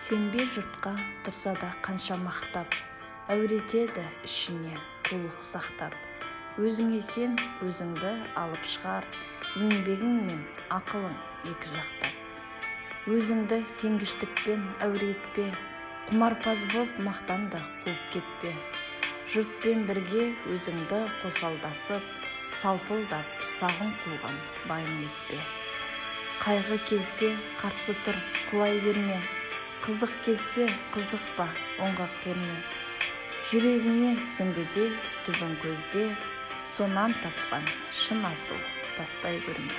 Сенбе жұртқа тұрса да қанша мақтап, әуретеді ішіне қулық сақтап. Өзіңе сен өзіңді алып шығар, еңбегің мен ақылың екі жақтап. Өзіңді сенгіштікпен әуретпе, құмарпаз боп мақтанды қуып кетпе. Жұртпен бірге өзіңді қосалдасып, салпылдап сағын қуған байың етпе. Қайғы келсе қарсы тұр, құлай берме. Қызық келсе қызықпа, оңға керме. Жүрегіңе сүңгіде, түбін көзде, сонан тапқан шын асыл тастай көрме.